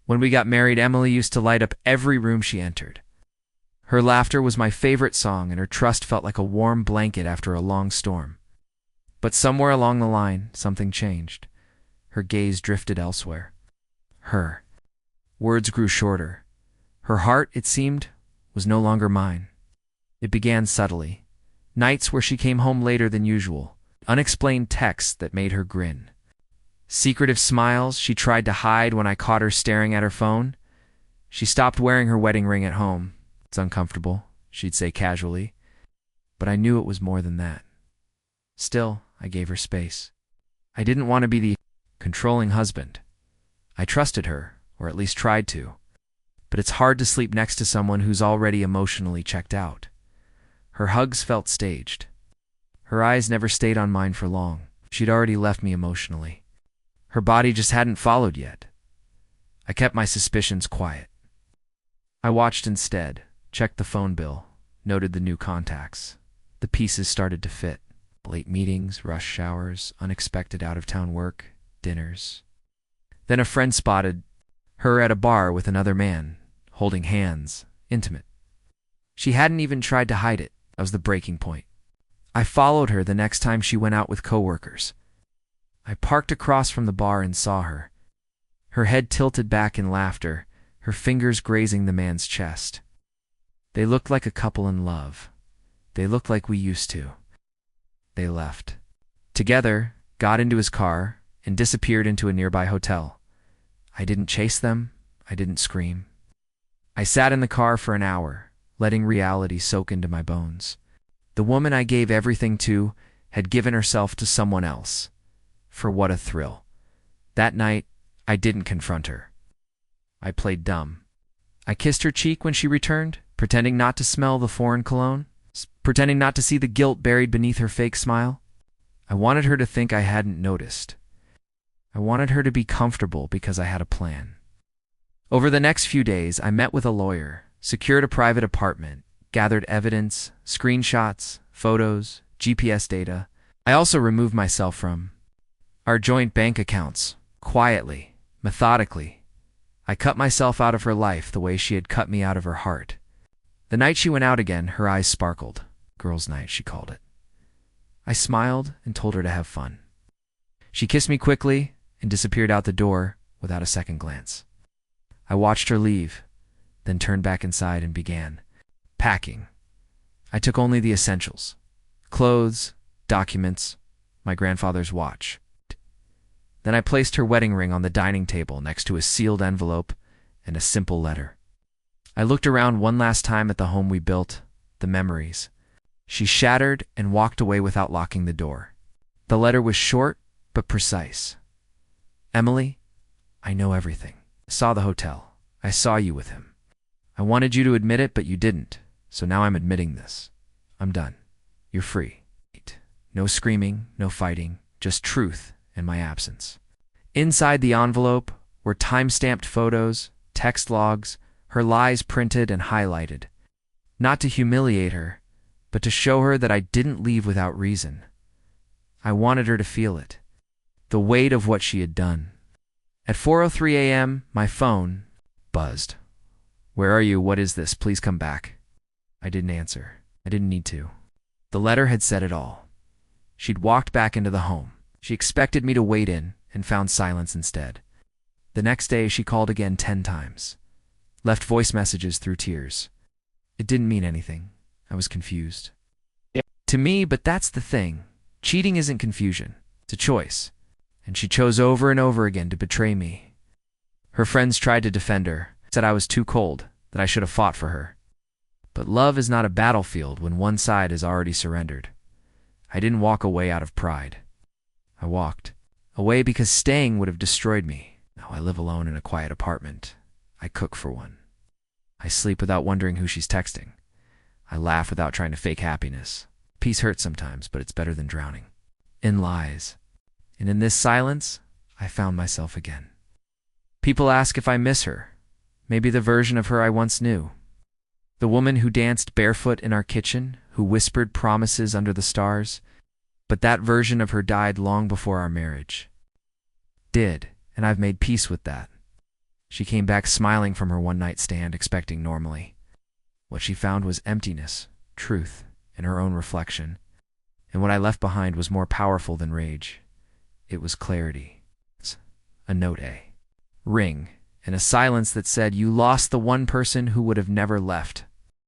When we got married, Emily used to light up every room she entered. Her laughter was my favorite song, and her trust felt like a warm blanket after a long storm. But somewhere along the line, something changed. Her gaze drifted elsewhere. Her words grew shorter. Her heart, it seemed, was no longer mine. It began subtly. Nights where she came home later than usual. Unexplained texts that made her grin. Secretive smiles she tried to hide when I caught her staring at her phone. She stopped wearing her wedding ring at home. "It's uncomfortable," she'd say casually. But I knew it was more than that. Still, I gave her space. I didn't want to be the controlling husband. I trusted her, or at least tried to. But it's hard to sleep next to someone who's already emotionally checked out. Her hugs felt staged. Her eyes never stayed on mine for long. She'd already left me emotionally. Her body just hadn't followed yet. I kept my suspicions quiet. I watched instead, checked the phone bill, noted the new contacts. The pieces started to fit. Late meetings, rush showers, unexpected out-of-town work, dinners. Then a friend spotted her at a bar with another man, holding hands, intimate. She hadn't even tried to hide it. That was the breaking point. I followed her the next time she went out with coworkers. I parked across from the bar and saw her. Her head tilted back in laughter, her fingers grazing the man's chest. They looked like a couple in love. They looked like we used to. They left. Together, got into his car, and disappeared into a nearby hotel. I didn't chase them. I didn't scream. I sat in the car for an hour, letting reality soak into my bones. The woman I gave everything to had given herself to someone else. For what a thrill. That night, I didn't confront her. I played dumb. I kissed her cheek when she returned, pretending not to smell the foreign cologne, pretending not to see the guilt buried beneath her fake smile. I wanted her to think I hadn't noticed. I wanted her to be comfortable because I had a plan. Over the next few days, I met with a lawyer, secured a private apartment, gathered evidence, screenshots, photos, GPS data. I also removed myself from our joint bank accounts, quietly, methodically. I cut myself out of her life the way she had cut me out of her heart. The night she went out again, her eyes sparkled. Girls' night, she called it. I smiled and told her to have fun. She kissed me quickly and disappeared out the door without a second glance. I watched her leave, then turned back inside and began packing. I took only the essentials: clothes, documents, my grandfather's watch. Then I placed her wedding ring on the dining table next to a sealed envelope and a simple letter. I looked around one last time at the home we built, the memories. She shattered and walked away without locking the door. The letter was short but precise. "Emily, I know everything. I saw the hotel. I saw you with him. I wanted you to admit it, but you didn't. So now I'm admitting this. I'm done. You're free. No screaming, no fighting, just truth in my absence." Inside the envelope were time-stamped photos, text logs, her lies printed and highlighted. Not to humiliate her, but to show her that I didn't leave without reason. I wanted her to feel it, the weight of what she had done. At 4:03 a.m., my phone buzzed. "Where are you? What is this? Please come back." I didn't answer. I didn't need to. The letter had said it all. She'd walked back into the home. She expected me to wait in and found silence instead. The next day, she called again 10 times. Left voice messages through tears. It didn't mean anything. I was confused. To me, but that's the thing. Cheating isn't confusion. It's a choice. And she chose over and over again to betray me. Her friends tried to defend her, said I was too cold, that I should have fought for her. But love is not a battlefield when one side has already surrendered. I didn't walk away out of pride. I walked away because staying would have destroyed me. Now I live alone in a quiet apartment. I cook for one. I sleep without wondering who she's texting. I laugh without trying to fake happiness. Peace hurts sometimes, but it's better than drowning in lies. And in this silence, I found myself again. People ask if I miss her. Maybe the version of her I once knew. The woman who danced barefoot in our kitchen, who whispered promises under the stars. But that version of her died long before our marriage. And I've made peace with that. She came back smiling from her one-night stand, expecting normally. What she found was emptiness, truth, and her own reflection. And what I left behind was more powerful than rage. It was clarity. A note A. Ring, and a silence that said, "You lost the one person who would have never left."